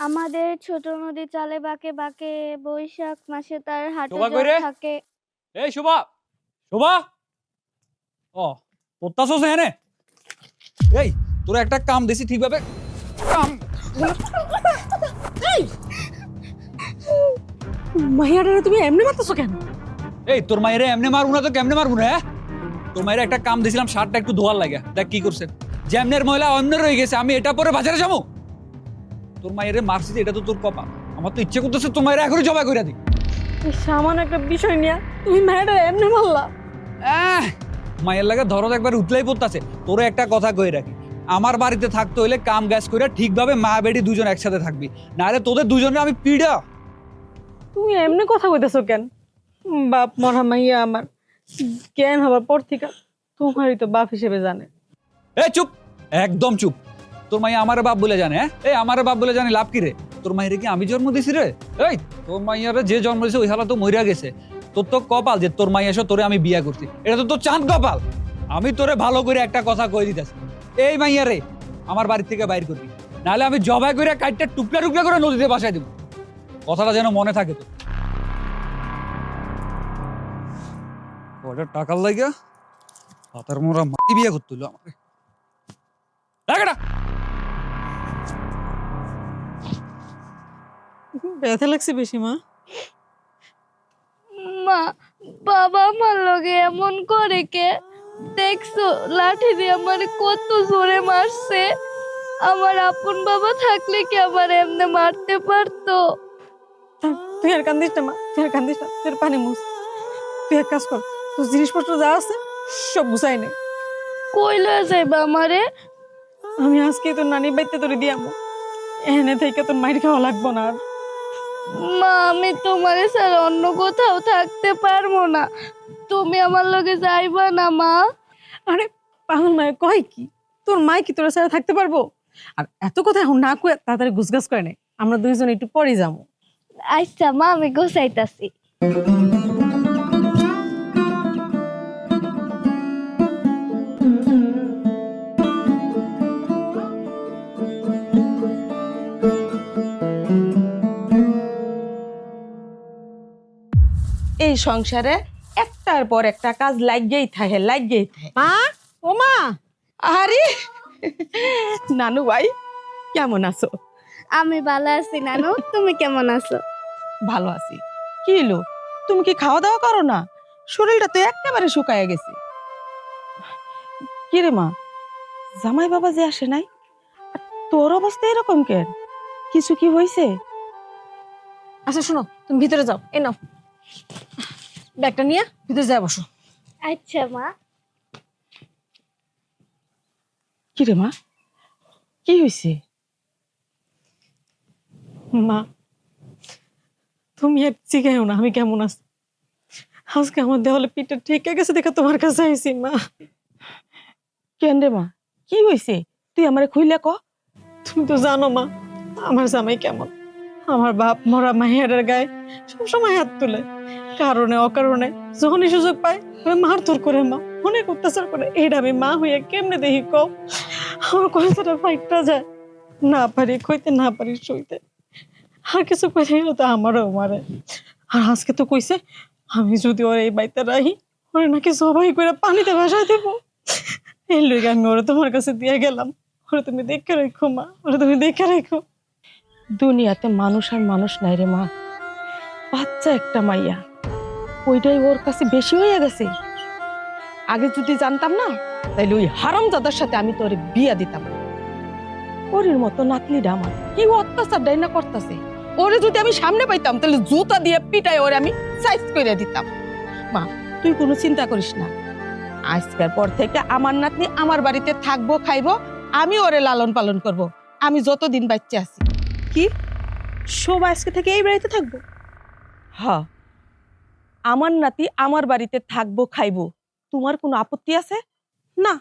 আমাদের ছোট নদী চলে বাঁকে বাঁকে, বৈশাখ মাসে তার হাটে শোভা জল কইরে? থাকে। এই শোভা, শোভা, ও পড়তাছস এনে? এই তোরা একটা কাম দিছি ঠিকভাবে কাম। মাইয়াটারে তুমি এমনি মারতেছো কেন? এই তোর মায়েরে এমনি মারবো না তো কেমনে মারবো না? তোর মায়ের একটা কাম দিছিলাম, শার্টটা একটু ধোয়ার লাগে, দেখ কি করছেন। যেমনের ময়লা অন্য রয়ে গেছে, আমি এটা পরে বাজারে যাবো? তোর মায়েরে মারছি যে এটা তো তোর কপাল। আমার তো ইচ্ছে করতেছে তোর মায়ের এখনই জবাই করে দিই। এই সামান্য একটা বিষয় নিয়ে তুমি মাইয়াটারে এমনি মারলা? মায়ের লাগে ধরো একবার উতলাই পড়তাছে। তোরে একটা কথা কই রাখি, আমার বাড়িতে থাকতে হইলে কাম গ্যাস করে ঠিকভাবে মা বেটি দুজন একসাথে থাকবি, নাহলে তোদের দুজনে আমি পিড়া। তুমি এমনি কথা কইতেছো কেন? বাপ মরা মাইয়া আমার জ্ঞান হবার পর থেকে তোমারই তো বাপ হিসেবে জানে। এ চুপ, একদম চুপ। তোর মাইয়া আমার বাপ বলে জানে? এই আমার বাপ বলে জানি লাভ কি রে? তোর মাইরে কি আমি জন্ম দিছি রে? এই তোর মাইয়ারে যে জন্ম দিছে ওই হালা তো মইরা গেছে। তোর তো কপাল যে তোর মাইয়া এসে তোরে আমি বিয়া করছি, এটা তো তোর চাঁদ কপাল। আমি তোরে ভালো করে একটা কথা কই দিতেছি, এই মাইয়া রে আমার বাড়ি থেকে বাইর করবি, নাহলে আমি জবাই করে কাইটটা টুকরা টুকরা করে নদীতে ভাসাই দেব। কথাটা যেন মনে থাকে তো। ওটা টাকার লাগিয়া হাতার মোরা মাটি বিয়া করতে হলো আমাকে। টাকাটা ব্যথা লাগছে বেশি মা? মা, বাবা আমার লগে এমন করে কে? দেখছো লাঠি দিয়ে আমার কত জোরে মারছে। আমার আপন বাবা থাকলে কি আমার এমনি মারতে পারতো? তুই আর কান্দিস না মা, তুই আর কান্দিস না, তুই আর পানি মুছ। তুই এক কাজ কর, তোর জিনিসপত্র যা আছে সব গুছাই নে। কই লয়ে যাইবা আমারে? আমি আজকে তোর নানির বাড়িতে তোরে দিয়ামু, এনে থেকে তোর মাইর খাওয়া লাগবো না আর। মা, আমি তোমারে ছাড়া অন্য কোথাও থাকতে পারবো না। তুমি আমার লগে যাইবা না মা? আরে পাগল মায়ের কয় কি, তোর মায় কি তোর সাথে থাকতে পারবো? আর এত কথা এখন না কয়ে তাড়াতাড়ি গুছগাছ করে নে, আমরা দুইজন একটু পরে যাবো। আচ্ছা মা, আমি গোছাইতাছি। এই সংসারে একটার পর একটা কাজ লাগেই থাকে। মা, ও মা, আরে নানু ভাই, কেমন আছো? আমি ভালো আছি নানু, তুমি কেমন আছো? ভালো আছি। কি হলো, তুমি কি খাওয়া দাওয়া করো না? শরীরটা তো একেবারে শুকায় গেছে। কি রে মা, জামাই বাবা যে আসে নাই, আর তোর অবস্থা এরকম কেন? কিছু কি হয়েছে? আচ্ছা শোনো, তুমি ভিতরে যাও, এ নাও ব্যাগটা নিয়ে ভিতরে যাই বসো। আচ্ছা মা। কি রে মা, কি হয়েছে? মা, তুমি আর জিগাইও না আমি কেমন আছি। আজকে আমার দেওয়ালে পিঠটা ঠিক গেছে দেখে তোমার কাছে আইছি মা। কেন রে মা, কি হয়েছে? তুই আমারে খুইলে ক। তুমি তো জানো মা আমার জামাই কেমন। আমার বাপ মরা মাহিয়ারের গায়ে সবসময় হাত তুলে, কারণে অকারণে যখনই সুযোগ পায় মারধর করে, মা অনেক অত্যাচার করে। এটা আমি মা হইয়া কেমনে দেখি কম? আমার কয়েকটা ফাইটটা যায়, না পারি কইতে না পারি সইতে। আর কিছু কইতে গেলে তো আমারও মারে। আর আজকে তো কইছে আমি যদি ওর এই বাড়িতে রাহি, ওরে নাকি সবাই করে পানিতে ভাসাই দেবো। এই লইগে আমি ওরে তোমার কাছে দিয়ে গেলাম। ওরে তুমি দেখে রেখো মা, ওরে তুমি দেখে রেখো। দুনিয়াতে মানুষ আর মানুষ নাই রে মা, বাচ্চা একটা মাইয়া, ওইটাই ওর কাছে বেশি হয়ে গেছে। আগে যদি জানতাম না, তাইলে ওই হারামজাদার সাথে আমি তোরে বিয়া দিতাম। ওর মতো নাতনিটা আমার কি অত্যাচার ডাইনা করতেছে। ওরে যদি আমি সামনে পাইতাম তাহলে জুতা দিয়ে পিটাই ওরে আমি সাইজ করে দিতাম। মা, তুই কোনো চিন্তা করিস না, আজকের পর থেকে আমার নাতনি আমার বাড়িতে থাকবো, খাইবো, আমি ওরে লালন পালন করব, আমি যতদিন বাচ্চা আছি। কি সব আজকে থেকে এই বাড়িতে থাকবো? হ্যাঁ, আমার নাতি আমার বাড়িতে থাকবো, খাইবো, তোমার কোনো আপত্তি আছে? না,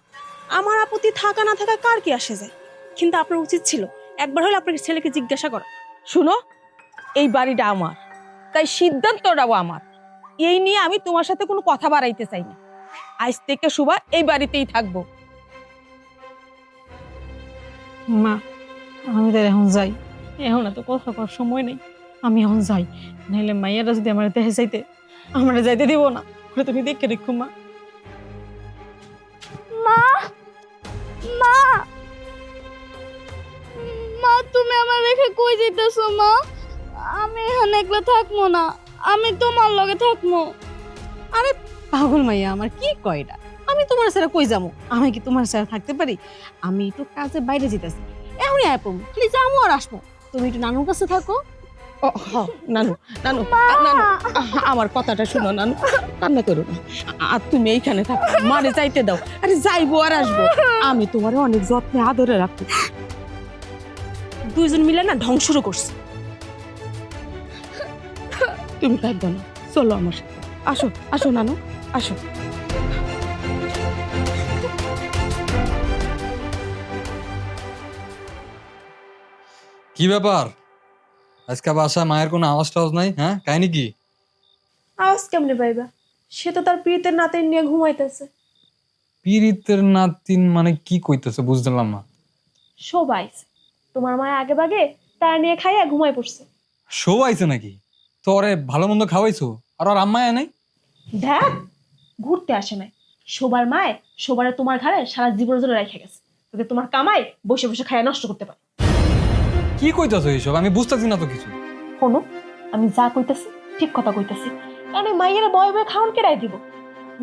আমার আপত্তি থাকা না থাকা কার কি আসে যায়, কিন্তু আপনার উচিত ছিল একবার হলে আপনার ছেলেকে জিজ্ঞাসা করা। শুনো, এই বাড়িটা আমার, তাই সিদ্ধান্তটাও আমার। এই নিয়ে আমি তোমার সাথে কোনো কথা বাড়াইতে চাই না। আজ থেকে শুভা এই বাড়িতেই থাকবো। মা, আমি তো এখন যাই, এখন এত কথা কর সময় নেই, আমি এখন যাই, নাহলে মাইয়ারা যদি আমার দেখে যাইতে আমার যাইতে দিব না। ওরে তুমি দেখে রেখো মা। মা, মা, মা, তুমি আমার রেখে কই যেতেছো মা? আমি এখানে একলা থাকবো না, আমি তোমার লগে থাকবো। আরে পাগল মাইয়া আমার, কি কয়টা, আমি তোমার সাথে কই যাবো? আমি কি তোমার সাথে থাকতে পারি? আমি একটু কাজে বাইরে যেতেছি, এখনই আয় পড়বো, খালি যাবো আর আসবো। তুমি একটু নানুর কাছে থাকো। ও হ নানু, নানু, নানু, আমার কথাটা শোনো নানু, কান্না করো না। আর তুমি এইখানে থাকো, মারে যাইতে দাও। আরে যাইবো আর আসবো, আমি তোমারে অনেক যত্নে আদরে রাখবো। দুইজন মিলে না ঢং শুরু করছে। তুমি কাঁদবে না, চলো আমার সাথে। আসো আসো নানু, আসো। কি ব্যাপার আজকে বাসা মায়ের কোনো আওয়াজ টাওয়াজ নাই? হ্যাঁ, কাহিনী কি? আওয়াজ কেমনে পাইবা? সে তো তার প্রীতের নাতিন নিয়ে ঘুমাইতেছে। পীড়িতের নাতিন মানে কি কইতেছে বুঝলাম না। সবাই তোমার মায় আগে ভাগে তার নিয়ে খাইয়া ঘুমাই পড়ছে। শো আইছে নাকি? তো ওরে ভালো মন্দ খাওয়াইছো? আর ওর আম্মা নাই? দেখ, ঘুরতে আসে নাই, সবার মায় সবারে তোমার ঘরে সারা জীবনের জন্য রেখে গেছে, যাতে তোমার কামাই বসে বসে খাইয়া নষ্ট করতে পারে। কি কইতেছো এইসব? আমি বুঝতেছি না তো কিছু। শোনো, আমি যা কইতেছি ঠিক কথা কইতেছি। কারণ এই মাইয়েরা বয়ে বয়ে খাওয়ান কেড়াই দিব।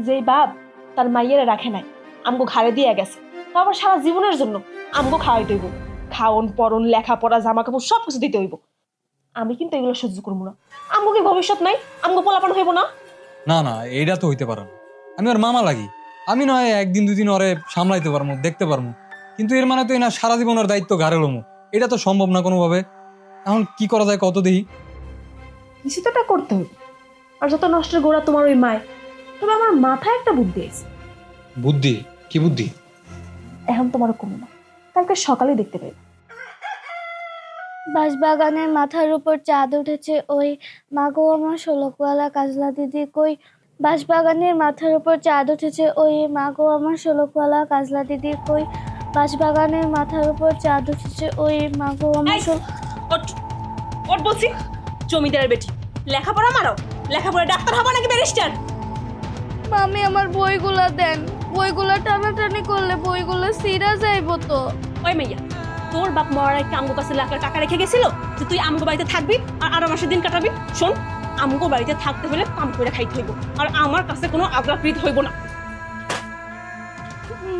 যেই বাপ তার মাইয়েরা রাখে নাই, আমগো ঘাড়ে দিয়ে গেছে, তা আবার সারা জীবনের জন্য আমগো খাওয়াইতে হইব। খাওন পরন লেখাপড়া জামা কাপড় সব কিছু দিতে হইব। আমি কিন্তু এগুলো সহ্য করবো না। আমগো কি ভবিষ্যৎ নাই? আমগো পোলাপান হইব না? না না, এইটা তো হইতে পারে না। আমি ওর মামা লাগি, আমি নয় একদিন দুদিন ওরে সামলাইতে পারবো, দেখতে পারবো, কিন্তু এর মানে তো এই না সারা জীবন ওর দায়িত্ব ঘাড়ে লমু। এটা তো সম্ভব না কোনোভাবে। এখন কি করা যায় কত দেখি। কিছু তো একটা করতে হইব। আর যত নষ্টের গোড়া তোমার ওই মায়। তবে আমার মাথায় একটা বুদ্ধি আছে। বুদ্ধি? কি বুদ্ধি? এখন তোমারও কমে না, কালকে সকালে দেখতে পাইবে। বাঁশবাগানের মাথার উপর চাঁদ উঠেছে ওই, মাগো আমার শোলকওয়ালা কাজলা দিদি কই। বাঁশবাগানের মাথার উপর চাঁদ উঠেছে ওই, মাগো আমার শোলকওয়ালা কাজলা দিদি কই। বাঁশবাগানের মাথার উপর চাঁদ উঠেছে ওই, মাগো আমার ওট বলছি, জমিদারের বেটি, লেখাপড়া মারো, লেখাপড়া ডাক্তার হবা নাকি ব্যারিস্টার? মামি আমার বইগুলা দেন, বইগুলা টানাটানি করলে বইগুলা ছিঁড়া যাইব তো। ওই মাইয়া, তোর বাপ মরার একটা আমগো কাছে লাখ লাখ টাকা রেখে গেছিল যে তুই আমগো বাড়িতে থাকবি আর 12 মাসের দিন কাটাবি। শোন, আমগো বাড়িতে থাকতে হলে কাম করে খাইতে হইব, আর আমার কাছে কোনো আগ্রাকৃত হইব না।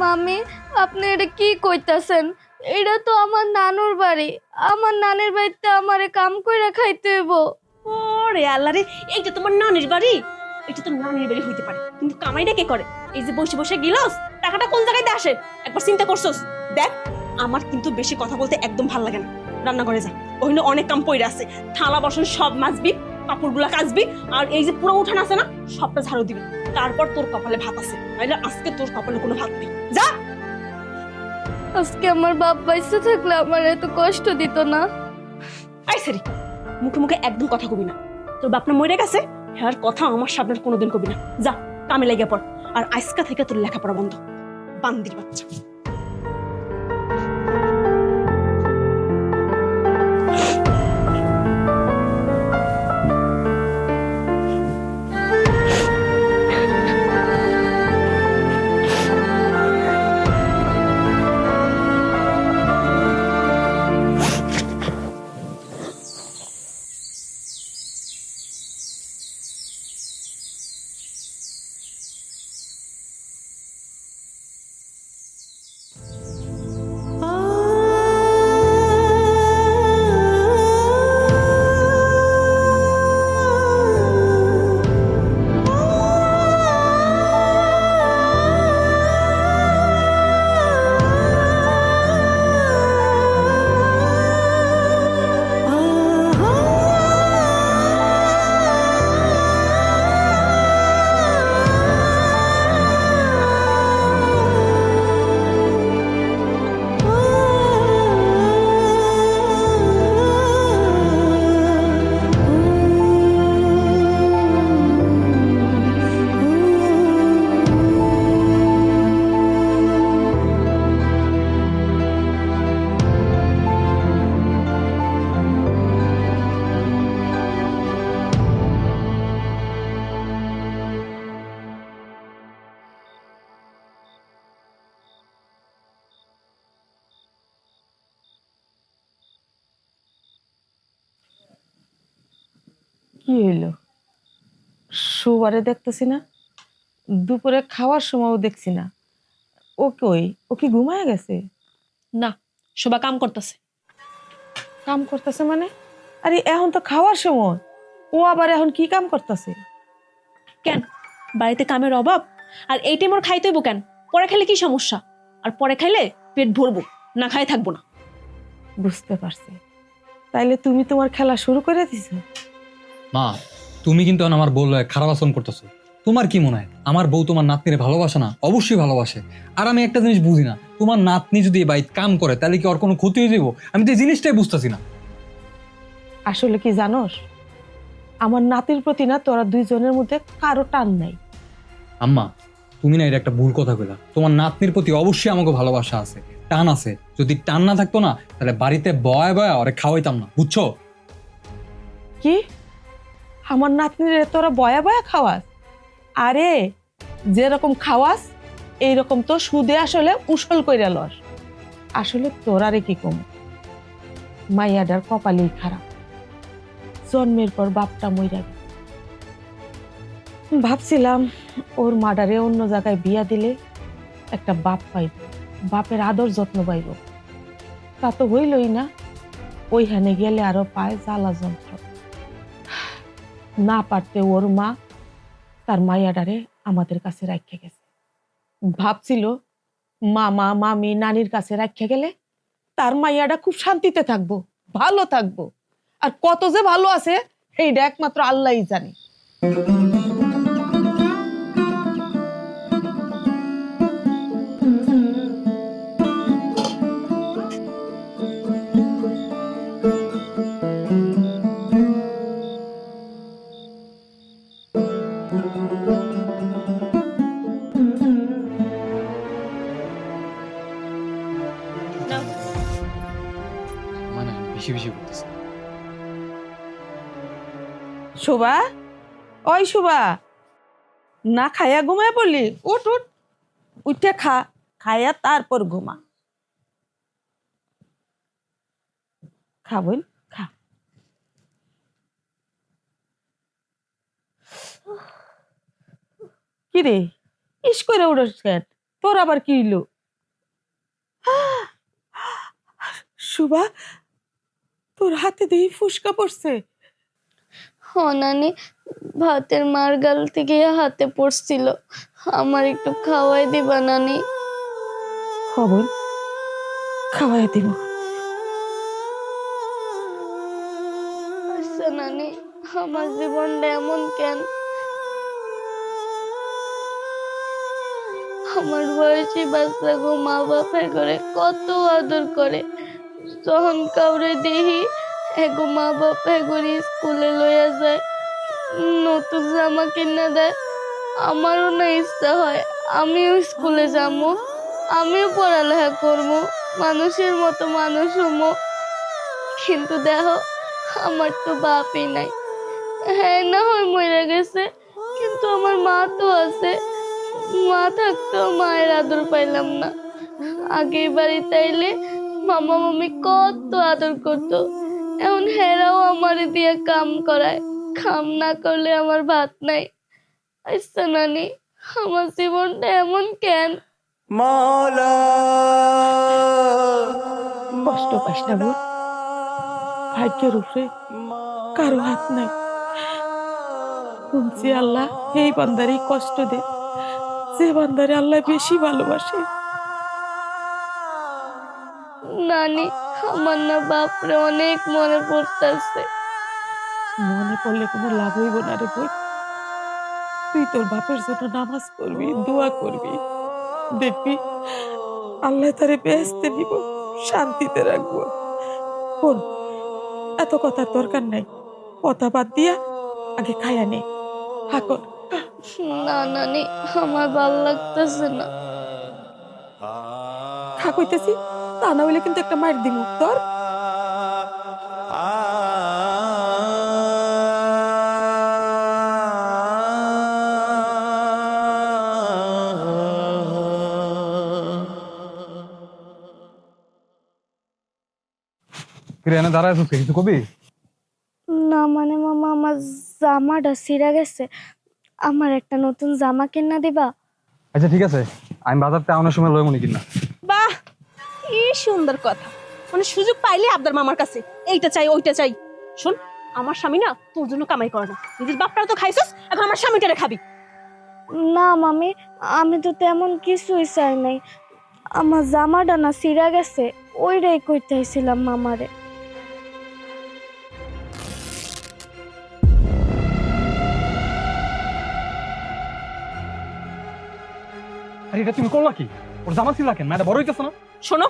মামি, আপনি এটা কি কইতাছেন? এটা তো আমার নানুর বাড়ি, আমার নানির বাড়িতে আমারে কাম কইরা খাইতে হইব। ওরে আল্লাহ রে, এইটা তোমার নানির বাড়ি, এটা তো নানির বাড়ি হইতে পারে, কিন্তু কামাইটা কে করে? এই যে বসে বসে গিলস, টাকাটা কোন জায়গায় আসে একবার চিন্তা করছস? দেখ, আমার কিন্তু বেশি কথা বলতে একদম ভালো লাগে না। রান্নাঘরে যা, ওখানে অনেক কাম পড়ে আছে, থালা বাসন সব মাজবি, কাপড়গুলা কাচবি, আর এই যে পুরো উঠান আছে না, সবটা ঝাড়ু দিবি। তারপর তোর কপালে ভাত আছে, নাইলে আজকে তোর কপালে কোনো ভাত নেই। যা। আজকে আমার বাপ বাইসে থাকলে আমার এত কষ্ট দিত না। আই সারি, মুখে মুখে একদম কথা কবি না। তোর বাপ না মরে গেছে, হ্যাঁ কথা আমার সামনে কোনোদিন কবি না। যা, কামে লেগে পড়, আর আজকা থেকে তোর লেখাপড়া বন্ধ, বান্দির বাচ্চা। কি হইলো? সুবারে দেখতেছি না, দুপুরে খাওয়ার সময়ও দেখছি না। ও কই? ও কি ঘুমায় গেছে? না, শোভা কাম করতেছে। কাম করতেছে মানে? আরে এখন তো খাওয়ার সময়, ও আবার এখন কি কাম করতেছে? কেন, বাড়িতে কামের অভাব? আর এই টাইম ওর খাইতে হইব কেন? পরে খাইলে কি সমস্যা? আর পরে খাইলে পেট ভরবো, না খাই থাকবো না। বুঝতে পারছি। তাইলে তুমি তোমার খেলা শুরু করে দিছো? মা, তুমি কিন্তু এখন আমার বউ লয়ে খারাপ আচরণ করতেছো। তোমার কি মনে হয় আমার বউ তোমার নাতনিরে ভালোবাসে না? অবশ্যই ভালোবাসে। আর আমি একটা জিনিস বুঝি না, তোমার নাতনি যদি এই বাড়িতে কাম করে তাহলে কি ওর কোনো ক্ষতি হয়ে যাবো? আমি তো এই জিনিসটাই বুঝতেছি না। আসলে কি জানোস, আমার নাতির প্রতি না তোরা দুইজনের মধ্যে কারো টান নাই। আম্মা, তুমি না এটা একটা ভুল কথা কইলা। তোমার নাতনির প্রতি অবশ্যই আমাকে ভালোবাসা আছে, টান আছে। যদি টান না থাকতো না তাহলে বাড়িতে বয়া বয়া ওরে খাওয়াইতাম না, বুঝছো? কি? আমার নাতনিরে তোরা বয়া বয়া খাওয়াস? আরে যেরকম খাওয়াস এইরকম তো সুদে আসলে উসল কইরা লস। আসলে তোরারে কি কম, মাইয়াডার কপালেই খারাপ। জন্মের পর বাপটা মইরা গেছে। ভাবছিলাম ওর মাডারে অন্য জায়গায় বিয়া দিলে একটা বাপ পাইব, বাপের আদর যত্ন পাইব। তা তো হইলই না। ওইখানে গেলে আরো পায় জ্বালা যন্ত্র। না পারতে ওর মা তার মাইয়াডারে আমাদের কাছে রাখে গেছে। ভাবছিল মামা মামি নানির কাছে রাখে গেলে তার মাইয়াডা খুব শান্তিতে থাকবো, ভালো থাকবো। আর কত যে ভালো আছে এইটা একমাত্র আল্লাহই জানে। নাও। মানে বেশি বেশি করতেছে। শোভা, ওই শোভা, না খাইয়া ঘুমায় পড়লি? উঠ উঠ, উঠে খা, খাইয়া তারপর ঘুমা। খা বোন, খা। কি রে, ইস করে উঠস কেন? তোর আবার কি হইলো? শোভা, তোর হাতে দেখি ফুসকা পড়ছে। হ নানি, ভাতের মার গাল থেকে হাতে পড়ছিল। আমার একটু খাওয়াই দিবা নানি? খবর খাওয়াই দিব। আচ্ছা নানি, আমার জীবনটা এমন কেন? আমার বয়সী বাচ্চাগো মা বাপের করে কত আদর করে। যখন কাউরে দেখি এগো মা বাপ এগোরি স্কুলে লইয়া যায়, নতুন জামা কিনে দেয়। আমারও না ইচ্ছা হয় আমিও স্কুলে যাবো, আমিও পড়ালেখা করবো, মানুষের মতো মানুষ হমো। কিন্তু দেখো, আমার তো বাপই নাই। হ্যাঁ, না হয় মরে গেছে, কিন্তু আমার মা তো আছে। মা থাকতেও মায়ের আদর পাইলাম না। আগে বাড়িতে আইলে মামা মামি কত আদর করতো, এখন হেরাও আমারে দিয়ে কাম করায়। কাম না করলে আমার ভাত নাই। আচ্ছা নানি, আমার জীবনটা এমন কেন? কষ্ট পাস না বোন, ভাগ্যের উপরে কারো হাত নাই। শুনছি আল্লাহ এই বান্দারই কষ্ট দে, যে বান্দারে আল্লাহ বেশি ভালোবাসে। নানি, আমার না বাপরে অনেক মনে পড়তেছে। মনে পড়লে কোনো লাভ হইব না রে বোন। তুই তোর বাপের জন্য নামাজ পড়বি, দোয়া করবি, দেখবি আল্লাহ তারে বেহেশতে নিব, শান্তিতে রাখবো। বোন, এত কথার দরকার নাই, কথা বাদ দিয়া আগে খায়া নে। হাকর না নানি, আমার ভাল লাগতেছে না। খা কইতেছি, তা না হইলে কিন্তু একটা মায়ের দিমু তোর। কিরে এনে দাঁড়ায় কিছু কবি? না মানে মামা, আমার জামাটা ছিঁড়া গেছে, আমার একটা নতুন জামা কিনা দিবা? আচ্ছা ঠিক আছে, আমি বাজারতে আনার সময় লয় মনে কিনা। বাহ, কি সুন্দর কথা। মানে সুযোগ পাইলে আবদার মামার কাছে এইটা চাই ওইটা চাই। শোন, আমার স্বামী না তোর জন্য কামাই করে না, নিজের বাপটাও তো খাইছস, এখন আমার স্বামীটারে খাবি। না মামি, আমি তো তেমন কিছুই চাই নাই, আমার জামাটা না ছিঁড়া গেছে, ওইটাই কইতেছিলাম মামারে। আরে এটা তুমি করলা কি? ওর জামা ছিল কেন? এটা বড় হইতেছ না? শোনো,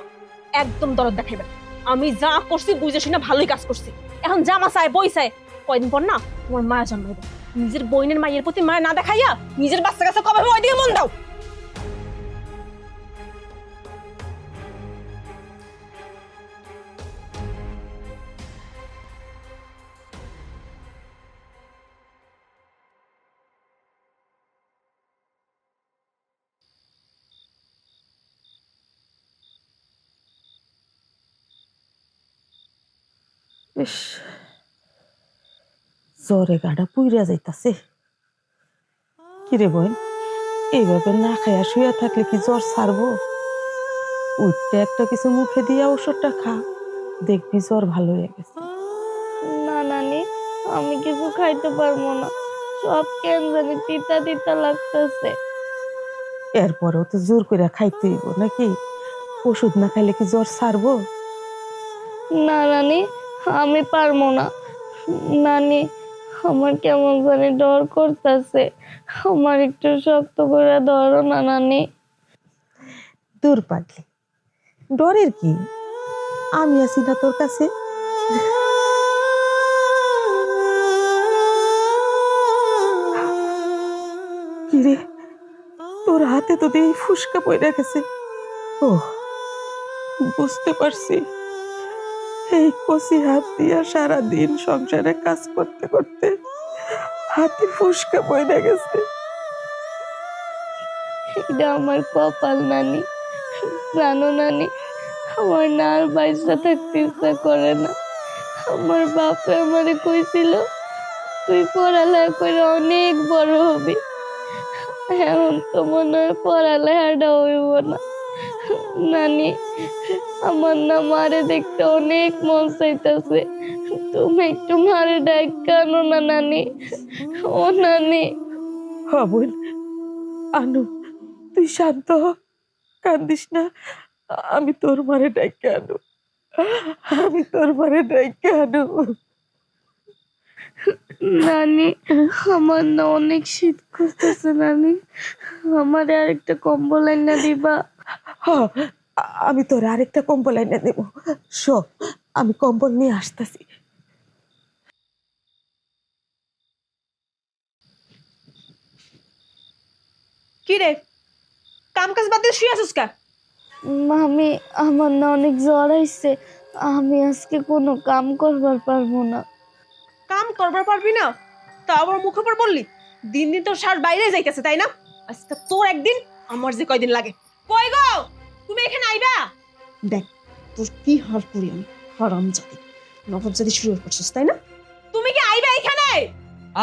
একদম দরদ দেখাইবে না। আমি যা করছি বুঝে শুনে ভালোই কাজ করছি। এখন জামা চাই বই চাই, কয়দিন পর না তোমার মায়া জন্মাইবে। নিজের বইনের মায়ের প্রতি মায়া না দেখাইয়া নিজের বাচ্চা কাছে কবে ওই দিকে মন দাও। ইস, জ্বরে গাড়া পুইরা যাইতাছে। কিরে বোন, এইভাবে না খাইয়া শুয়ে থাকলে কি জ্বর ছাড়বো? উঠতে একটা কিছু মুখে দিয়া ওষুধটা খা, দেখবি জ্বর ভালো হয়ে গেছে। না নানি, আমি কিছু খাইতে পারবো না, সব কেন জানি তিতা তিতা লাগতেছে। এরপরেও তো জোর করে খাইতে হইব নাকি? ওষুধ না খাইলে কি জ্বর ছাড়বো? না নানি, আমি পারবো না। নানি, আমার কেমন জানি ডর করতেছে, আমার একটু শক্ত করে ধরো না নানি। দূর পাগলি, ডরের কি? আমি আছি না তোর কাছে? কিরে, তোর হাতে তো দিয়ে ফুসকা পড়ে গেছে। ও, বুঝতে পারছি, এই কচি হাত দিয়া সারাদিন সংসারে কাজ করতে করতে হাতে ফুসকা পড়ে গেছে। এটা আমার কপাল নানি, জানো নানি, আমার না আর বাইসা থাকতে ইচ্ছা করে না। আমার বাপে আমারে কইছিল তুই পড়ালেখা করে অনেক বড় হবি, এখন তো মনে হয় পড়ালেখাটা হইব না। নানি, আমার না মারে দেখতে অনেক মন চাইতেছে, তুমি একটু মারে ডাক কেনো না নানি। ও নানি। বোন আনু, তুই শান্ত হ, কান্দিস না। আমি তোর মারে ডাইকে আনু, আমি তোর মারে ডাইকে আনু। নানি, আমার না অনেক শীত করতেছে নানি, আমারে আরেকটা কম্বল এনে দিবা? আমি তোর আরেকটা কম্বল এনে দেব, শো আমি কম্বল নিয়ে আসতেছি। কি রে, কাম কাজ বাদ দিয়ে শুয়ে আছিস কা? মামি, আমার না অনেক জ্বর আইছে, আমি আজকে কোনো কাম করবার পারবো না। কাম করবার পারবি না? তা আবার মুখে পর বললি? দিন দিন তোর শ্বাস বাইরে যাইতেছে তাই না? আজকে তোর একদিন, আমার যে কয়দিন লাগে। কই গো, তুমি এখানে আইবা? দেখ তোর কি হাল করি আমি, হারামজাদি নবজাদি শুরু করছিস তাই না? তুমি কি আইবা এখানে?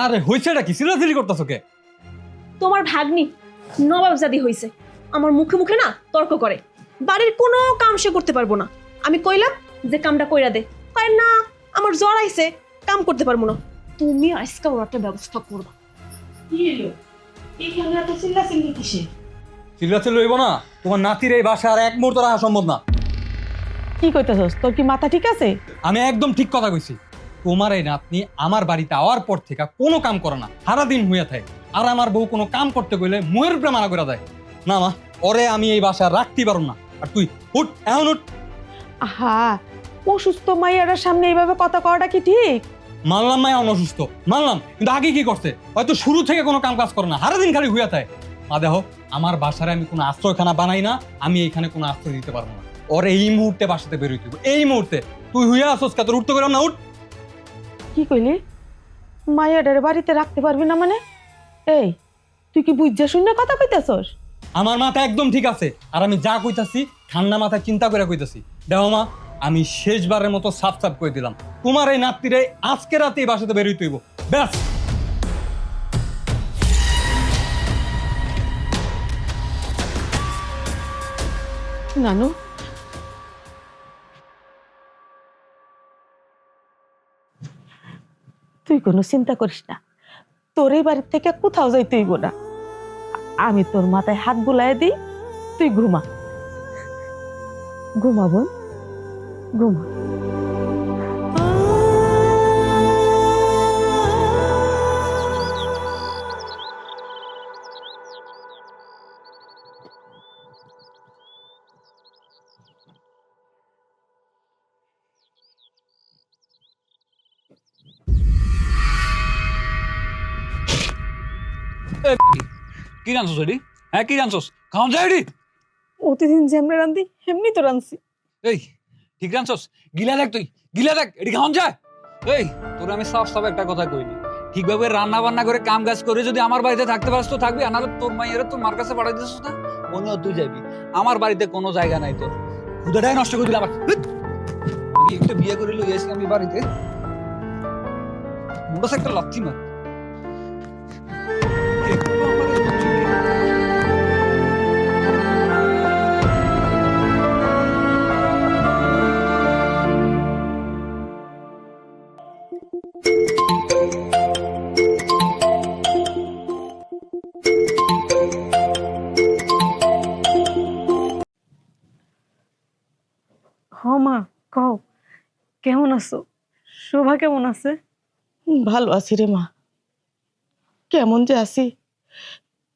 আরে হইছেটা কি? সিলাসিলি করতেছো কে? তোমার ভাগ্নি নবাবজাদি হইছে, আমার মুখে মুখে না তর্ক করে, বাড়ির কোনো কাম সে করতে পারবো না। আমি কইলাম যে কামটা কইরা দে, কয় না আমার জ্বর আইছে, কাম করতে পারবো না। তুমি আজকে ওর একটা ব্যবস্থা করবা। কি হলো এখানে এত চিল্লাচিল্লি কিসে? সিলাসিলি হইব না? তোমার নাতির এই বাসা আর এক মুহূর্ত রাখা সম্ভব না। কি কইতেছস? তোর কি মাথা ঠিক আছে? আমি একদম ঠিক কথা কইছি। তোমার এই নাতনি আমার বাড়িতে আওয়ার পর থেকে কোনো কাম করে না, সারাদিন হইয়া থাকে। আর আমার বউ কোনো কাম করতে গেলে মুয়ের উপরে মানা করে দেয়। না মা, ওরে আমি এই বাসা রাখতে পারব না। আর তুই উঠ, এখন উঠ। আহা, অসুস্থ মাইয়ার সামনে এইভাবে কথা কওয়াটা কি ঠিক? মানলাম মায়া অসুস্থ, মানলাম, কিন্তু আগে কি করছে? হয়তো শুরু থেকে কোনো কাম কাজ করে না, সারাদিন খালি হইয়া থাকে। মা দেখো, আমার বাসারে আমি কোনো আশ্রয়খানা বানাই না, আমি এইখানে কোনো আশ্রয় দিতে পারবো না। ওরে এই মুহূর্তে বাসাতে বেরোই দিব, এই মুহূর্তে। তুই হইয়া আসোস কা? তোর উঠতে গেলাম না, উঠ। কি কইলি? মাইয়াডারে বাড়িতে রাখতে পারবি না মানে? এই, তুই কি বুঝা শুনে কথা কইতেছস? আমার মাথা একদম ঠিক আছে, আর আমি যা কইতাছি ঠান্ডা মাথায় চিন্তা করে কইতাছি। দেখো মা, আমি শেষবারের মতো সাফ সাফ করে দিলাম, তোমার এই নাতিরে আজকে রাতে এই বাসাতে বেরোই তুইব, ব্যাস। নানু, তুই কোনো চিন্তা করিস না, তোর এই বাড়ির থেকে কোথাও যাইতে হইব না। আমি তোর মাথায় হাত বুলাই দিই, তুই ঘুমা। ঘুমা বোন, ঘুমা। কি জানছোস এডি? হ্যাঁ কি জানছোস? খাওন যায় এডি? প্রতিদিন যেমনি রান্ধি এমনি তো রাঁধছি। এই ঠিক জানছোস? গিলা দেখ তুই, গিলা দেখ, এডি খাওন যায়? এই তোর আমি সাফ সাফ একটা কথা কইনি, ঠিকভাবে রান্না বান্না করে কাম কাজ করে যদি আমার বাড়িতে থাকতে পারস তো থাকবি, আর নাহলে তোর মাইয়ারে তোর মার কাছে পাঠাই দিছিস না, মনেও তুই যাবি। আমার বাড়িতে কোনো জায়গা নাই তোর, খুদাটাই নষ্ট করে দিলাম। আমি একটা বিয়ে করে লই আসি আমি বাড়িতে, মোটর একটা লাথি মার। হ মা, কও কেমন আছো? শোভা কেমন আছে? ভালো আছি রে মা, কেমন যে আছি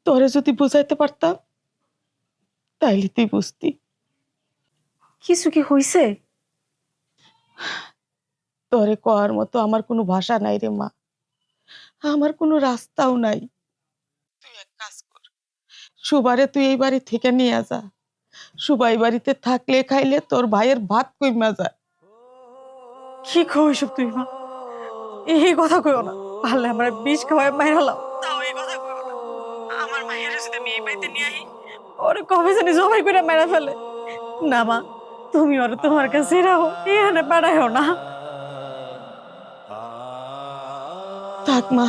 তোরে যদি বুঝাইতে পারতাম তাইলে তুই বুঝতি। কিছু কি হইছে? তোরে কওয়ার মতো আমার কোনো ভাষা নাই রে মা, আমার কোনো রাস্তাও নাই। তুই এক কাজ কর, সুবারে তুই এই বাড়ি থেকে নিয়ে যা। সুবা এই বাড়িতে থাকলে খাইলে তোর ভাইয়ের ভাত কইমা যায়। কি কও এসব তুই মা? এই কথা কইও না, পারলে আমার বিষ খাওয়ায় মাইরালাও, তাও এই কথা কইও না। আমার মায়ের যদি আমি এই বাড়িতে নিয়ে আহি, ওরে কবে জানি জবাই করে মেরা ফেলে। না মা, তুমি ওরে তোমার কাছে রাখো, এখানে পাঠাইও না। থাক মা,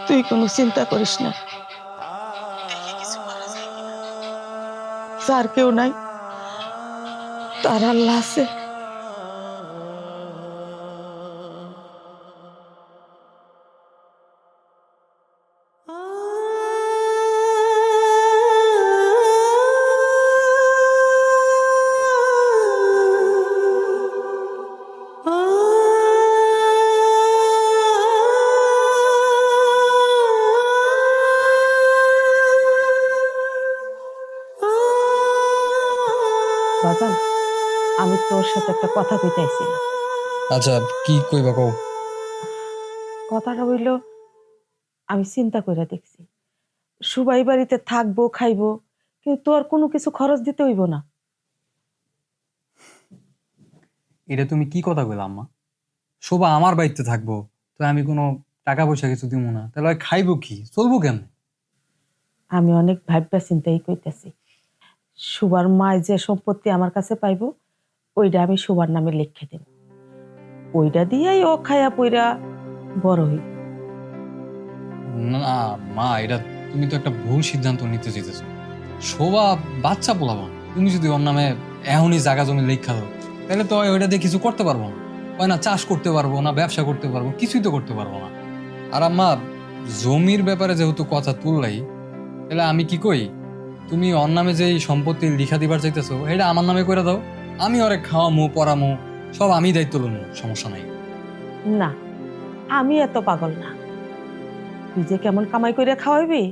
তুই কোনো চিন্তা করিস না, দেখি কিছু করা যায় কিনা। যার কেউ নাই তার আল্লাহ আছে। বাজান, আমি তোর সাথে একটা কথা কইতে আইছিলাম। আচ্ছা, কি কইবা কও। কথাটা হইল, আমি চিন্তা করে দেখছি, সুবাই বাড়িতে থাকবো খাইবো, কিন্তু তোর কোনো কিছু খরচ দিতে হইব না। এটা তুমি কি কথা কইলা আম্মা? শোভা আমার বাড়িতে থাকবো, তো আমি কোনো টাকা পয়সা কিছু দিব না, তাহলে ওই খাইবো কি, চলবো কেমনে? আমি অনেক ভাববা চিন্তাই কইতেছি, সুবার মায় যে সম্পত্তি আমার কাছে পাইবো ওইটা আমি সুবার নামে লিখে দেব, ওইটা দিয়েই ও খায়া পইরা বড় হইব। না মা, এটা তুমি তো একটা ভুল সিদ্ধান্ত নিতে চাইতেছো। শোভা বাচ্চা পোলাবা, তুমি যদি ওর নামে এখনই জায়গা জমি লেখা দাও, তাহলে তো ওইটা দিয়ে কিছু করতে পারবো না, হয় না চাষ করতে পারবো না, ব্যবসা করতে পারবো, কিছুই তো করতে পারবো না। আর আম্মা, জমির ব্যাপারে যেহেতু কথা তুললাই, তাহলে আমি কি কই, তুমি ওর নামে যে সম্পত্তি লিখা দিবার চাইতেছো এটা আমার নামে করে দাও, আমি ওরে খাওয়ামো পড়ামো সব আমি দায়িত্ব লমু, সমস্যা নাই। না, আমি এত পাগল না, তুই যে কেমন কামাই করে খাওয়াইবি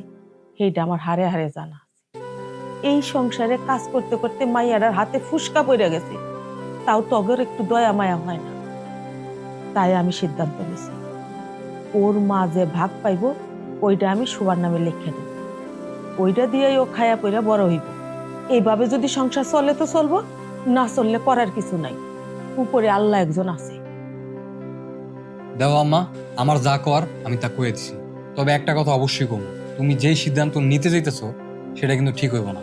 সেইটা আমার হারে হারে জানা আছে। এই সংসারে কাজ করতে করতে মাইয়াটার হাতে ফুসকা পড়ে গেছে, তাও তগর একটু দয়া মায়া হয় না। তাই আমি সিদ্ধান্ত নিছি, ওর মা যে ভাগ পাইব ওইটা আমি সুবার নামে লিখে দেব, ওইটা দিয়েই ও খায়া পইরা বড় হইব। এইভাবে যদি সংসার চলে তো চলবো, না চললে করার কিছু নাই, উপরে আল্লাহ একজন আছে। দেখো আম্মা, আমার যা কর আমি তা কয়ে দিছি, তবে একটা কথা অবশ্যই কম, তুমি যেই সিদ্ধান্ত নিতে চাইতেছো সেটা কিন্তু ঠিক হইব না।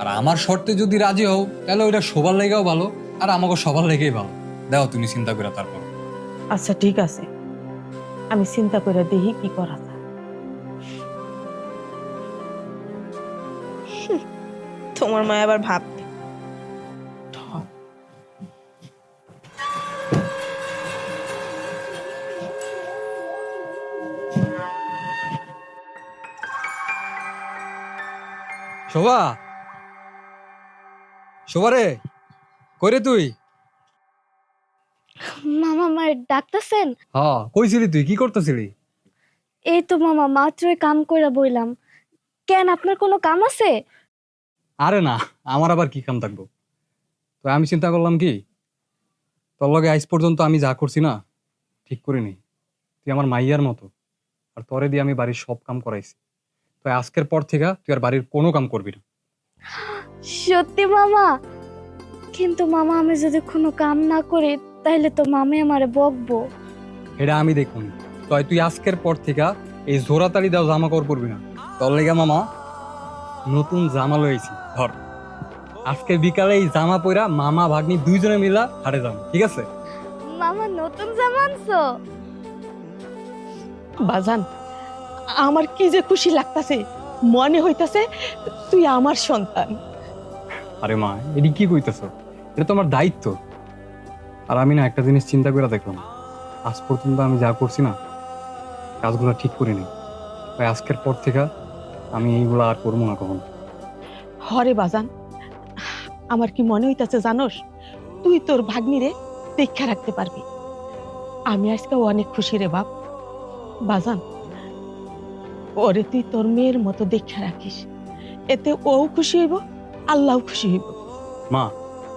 আর আমার শর্তে যদি রাজি হও তাহলে ওইটা শোবার লাগাও ভালো, আর আমাকে সবার লেগেই ভালো। দাও তুমি চিন্তা করে তারপর। আচ্ছা ঠিক আছে, আমি চিন্তা করে দেখি কি করা যায়। তোমার মা আবার ভাববে। শোভা, শোভা রে, কইরে তুই? মামা আমার ডাকতেছেন? হ্যাঁ, কইছিলি তুই কি করতেছিলি? এই তো মামা মাত্রই কাম করে বইলাম। কেন আপনার কোনো কাম আছে? আরে না, আমার আবার কি কাম থাকবো। তো আমি চিন্তা করলাম কি, তোর লগে আজ পর্যন্ত আমি যা করছি না ঠিক করিনি। তুই আমার মাইয়ার মতো, আর তোরে দিয়ে আমি বাড়ির সব কাম করাইছি। তো আজকের পর থেকে তুই আর বাড়ির কোনো কাম করবি না। সত্যি মামা? কিন্তু মামা আমি যদি কোনো কাম না করি তাহলে তো মামি আমারে বকবো। এটা আমি দেখুন। তুই আজকের পর থেকে এই জোড়াতালি দাও জামা কাপড় পরবি না। তোর লেগা মামা নতুন জামা লইছি, ধর। আজকে বিকালে এই জামা পইরা মামা ভাগ্নি দুইজনে মিলা হাটে যাম, ঠিক আছে? মামা নতুন জামা আনছো? বাজান, আমার কি যে খুশি লাগতাছে, মনে হইতাছে তুই আমার সন্তান। আরে মা, এটি কি কইতেছ? এটা তো আমার দায়িত্ব। আর আমি না একটা জিনিস চিন্তা করে দেখলাম, আজ পর্যন্ত আমি যা করছি না কাজগুলো ঠিক করিনি। তাই আজকের পর থেকে আমি এইগুলো আর করবো না কখনো। হরে বাজান, আমার কি মনে হইতাছে জানোস, তুই তোর ভাগ্নিরে দেখা রাখতে পারবি। আমি আজকে অনেক খুশি রে বাপ। বাজান, ওরে তুই তোর মেয়ের মতো দেখা রাখিস, এতে ও খুশি হইব, আল্লাহ খুশি হইব। মা,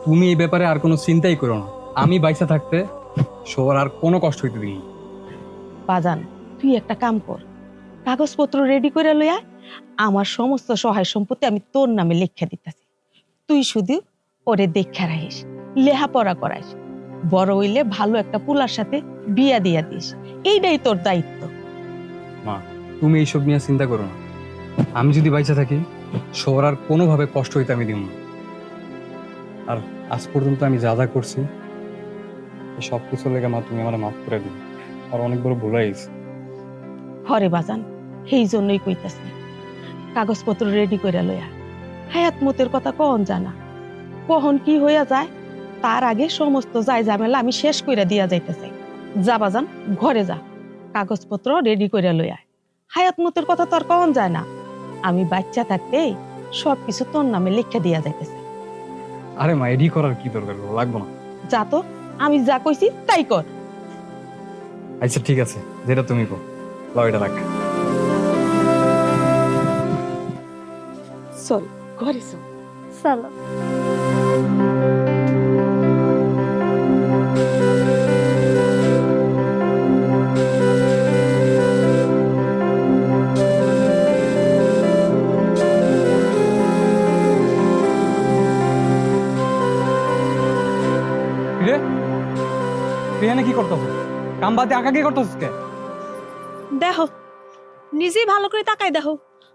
তুমি এই ব্যাপারে আর কোনো চিন্তাই করো না। আমি বাইসা থাকতে সবার আর কোনো কষ্ট হইতে দিই। বাজান, তুই একটা কাম কর, কাগজপত্র রেডি করে লইয়া আমার সমস্ত সহায় সম্পত্তি আমি তোর নামে লেখা দিতেছি। তুই শুধু ওরে দেখা রাখিস, লেহাপড়া করাইস, বড় হইলে ভালো একটা পুলার সাথে বিয়া দিয়া দিস। এইটাই তোর দায়িত্ব। মা, তুমি এইসব নিয়ে চিন্তা করো না। আমি যদি বাইসা থাকি সবার আর কোনোভাবে কষ্ট হইতে আমি দিব না। আর আজ পর্যন্ত আমি যা যা করছি এই সব কিছু লেগে মা তুমি আমার মাফ করে দিও। আর অনেক বড় ভুল হয়েছে। হরে বাজান, সেই জন্যই কইতাছি, কাগজপত্র রেডি করে লইয়া। হায়াত মতের কথা কখন জানা, কখন কি হইয়া যায়, তার আগে সমস্ত যাই ঝামেলা আমি শেষ কইরা দিয়া যাইতেছি। যা বাজান, ঘরে যা, কাগজপত্র রেডি করে লইয়া। হায়াত মতের কথা তো আর কখন যায় না, আমি বাচ্চা থাকতে সবকিছু তোর নামে লেখা দিয়া যাইতেছে। আরে মা, এডি করার কি দরকার, লাগবো না। যা তো, আমি যা কইছি তাই কর। আচ্ছা ঠিক আছে, যেটা তুমি কো, লাও এটা রাখ। চল ঘরে চল। চলো। রে, তুই এখানে কি করতেছ? কাম বাদে আঁকা কি করতেছিস কে? দেখো, নিজেই ভালো করে তাকাই দেখো,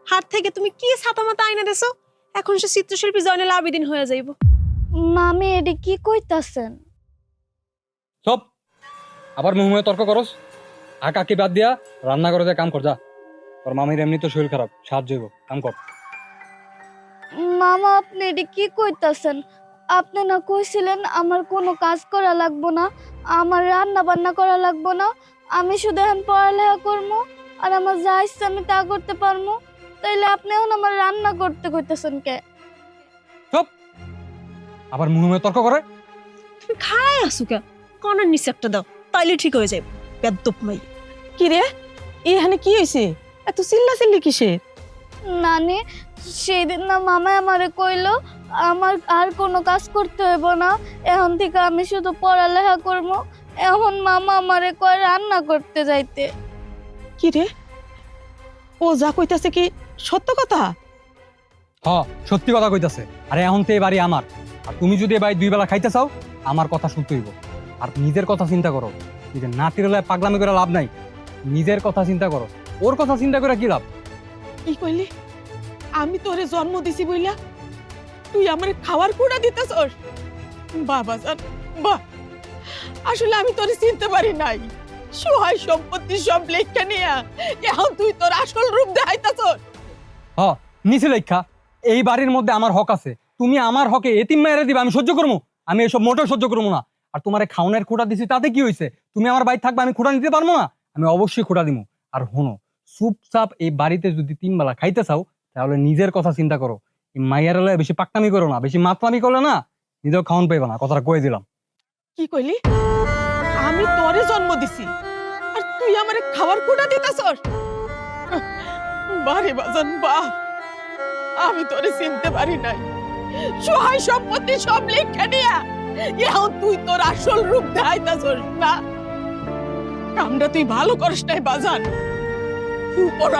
হাত থেকে তুমি কি ছাতা মাথা আইনা দেছো। এখন সে চিত্রশিল্পী জয়নাল আবেদিন হয়ে যাইব। মামি এডি কি কইতাছেন? সব আবার মুহমে তর্ক করস। আঁকা কি বাদ দিয়া রান্না করে যা কাম কর যা। তোর মামির এমনি তো শরীর খারাপ, সাহায্য হইব, কাম কর। মামা আপনি এডি কি কইতাছেন? আপনি না কইছিলেন আমার কোনো কাজ করা লাগবো না, আমার রান্না বান্না করা লাগবো না, আমি শুধু এখন পড়ালেখা করবো আর আমার যা ইচ্ছা আমি তা করতে পারবো। তাইলে আপনি এখন আমার রান্না করতে কইতাছেন কে? সব আবার মুহমে তর্ক করে। তুমি খাড়াই আসো কে? কর্নার নিচে একটা দাও, তাইলে ঠিক হয়ে যাবে। বেদ্যপ মাই। কি রে, এখানে কি হয়েছে? এত চিল্লা চিল্লি কিসের? নানি, সেদিন না মামা আমারে কইলো আমার আর কোনো কাজ করতে হইব না, এখন থেকে আমি শুধু পড়ালেখা করব। এখন মামা আমারে কয় রান্না করতে যাইতে। কি রে, ও যা কইতাছে কি সত্য কথা? হ, সত্যি কথা কইতাছে। আরে এখন তো এই বাড়ি আমার, আর তুমি যদি এই বাড়ি দুই বেলা খাইতে চাও আমার কথা শুনতে হইব। আর নিজের কথা চিন্তা করো, নিজের নাতির হলে পাগলামি করে লাভ নাই। নিজের কথা চিন্তা করো, ওর কথা চিন্তা করে কি লাভ? কি কইলি? আমি তোরে জন্ম দিছি বইলা তুই আমার খাওয়ার কুড়া দিতেছস? বাবা জান বাহ, আসলে আমি তোরে চিনতে পারি নাই। সহায় সম্পত্তি সব লেখা নিয়া এখন তুই তোর আসল রূপ দেখাইতাছ। হ নিচে লেখা এই বাড়ির মধ্যে আমার হক আছে, তুমি আমার হকে এতিম মেরে দিবা, আমি সহ্য করবো? আমি এসব মোটেও সহ্য করবো না। আর তোমার খাওনের খোটা দিছি তাতে কি হয়েছে? তুমি আমার বাড়ি থাকবে, আমি খোটা নিতে পারবো না? আমি অবশ্যই খোটা দিব। আর হনো, চুপচাপ এই বাড়িতে যদি 3 বেলা খাইতে চাও তাহলে নিজের কথা চিন্তা করো। এই মাইয়ার লয়ে বেশি পাকনামি করো না, বেশি মাতলামি করলে না নিজেও খাওন পাইবা না, কথাটা কয়ে দিলাম। কি কইলি? আমি তোরে জন্ম দিছি আর তুই আমারে খাবার কোটা দিতাছস? বারে বাজান বাহ, আমি তোরে চিনতে পারি নাই। সহায় সম্পত্তি সব লেখা নিয়া এখন তুই তোর আসল রূপ দেখাইতাছস না। কামটা তুই ভালো করিস নাই বাজান। উপর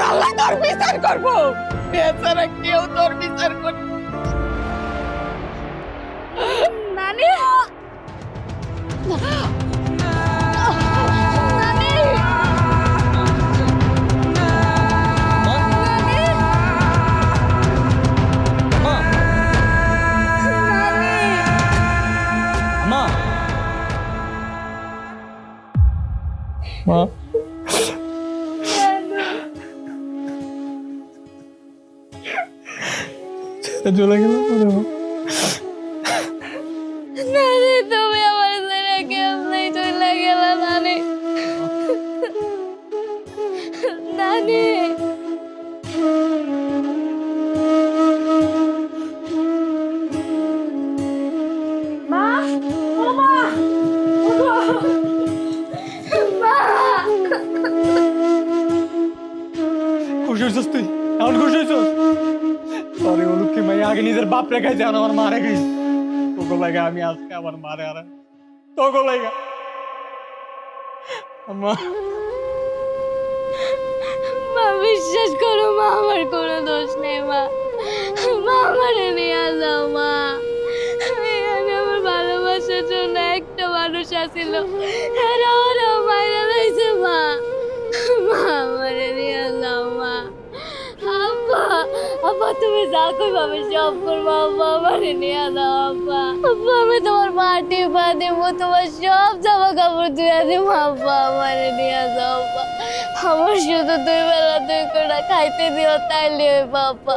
আল্লাহ তোর বিচার করবো, এছাড়া কেউ তোর বিচার করবে। নানি নানি মা মা চলে গেল। নানি তুমি আমার ছেড়ে কেমনে চলে গেলা নানি? নানি মা, ও মা, মা, খুশি হয়েছিস তুই? এমন খুশি হয়েছিস? সরি অলুক্ষী মাই, আগে নিজের বাপ রেখাইছে, এখন আমার মা রেখাইছে। তোকে লাগা আমি আজকে আমার মারে আর তোকে লাগা আম্মা। মা বিশ্বাস করো মা, আমার কোনো দোষ নেই মা। মা আমারে নিয়ে যাও মা। এখানে আমার ভালোবাসার জন্য একটা মানুষ আসিল, এরা ওরা মাইরা লাইছে মা। মা আমারে নিয়ে যাও মা। আব্বা আব্বা তুমি যা কইবা আমি সব করবো। আব্বা আমারে নিয়ে যাও আব্বা। আব্বা আমি তোমার মাটি পা দেবো, তোমার সব জামা কাপড় ধুয়ে দেবো। আব্বা আমারে নিয়ে যাও আব্বা। আমার শুধু 2 বেলা 2 কোটা খাইতে দিও তাইলে হইবো আব্বা।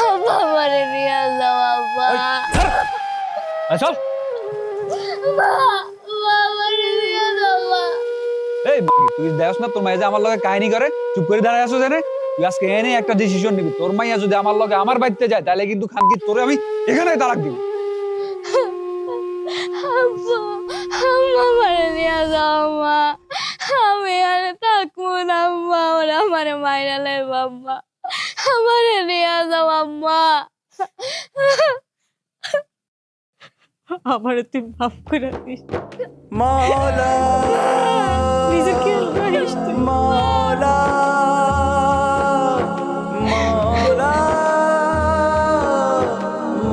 আব্বা আমারে নিয়ে যাও আব্বা। চল মা, মা আমারে নিয়ে যাও মা। এই তুই দেখছ না তোর মাইয়া যে আমার লগে কাহিনী করে, চুপ করে দাঁড়ায় আছো জানে? তুই আজকে এনে একটা ডিসিশন নিবি। তোর মাইয়া যদি আমার লগে আমার বাড়িতে যায় তাহলে কিন্তু খানকি তোরে আমি এখানেই তালাক দিব। আব্বা আম্মা আমারে নিয়ে যাও মা। আমি আর থাকবো না আম্মা, ওরা আমারে মাইরা লাইবো আম্মা। আমারে নিয়ে যাও আম্মা। আমারে তুই মাফ করে দিস। মৌলা নিজের খেয়াল রাখিস তুই। মৌলা মৌলা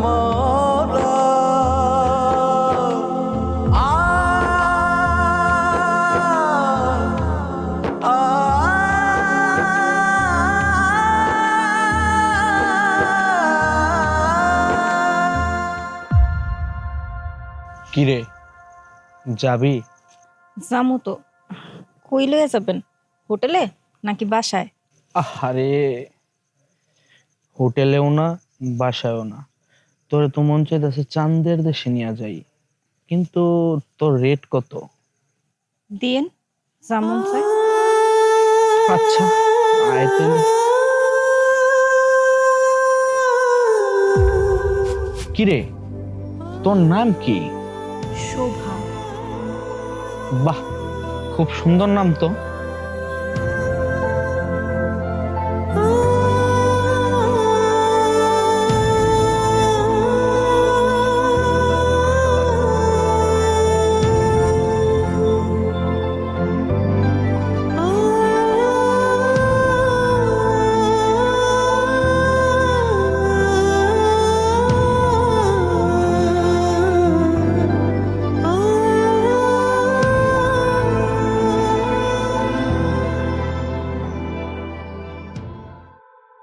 মৌলা আ আ কিরে যাবি? যামু তো। কই লইয়া যাবেন? হোটেলে নাকি বাসায়? আরে হোটেলেও না বাসায়ও না, তোর তো মন চাইতেছে চাঁদের দেশে নিয়ে যাই, কিন্তু তোর রেট কত? দিন যেমন চাই। আচ্ছা আয় তাহলে। কিরে তোর নাম কি? শোভা। বাহ খুব সুন্দর নাম তো।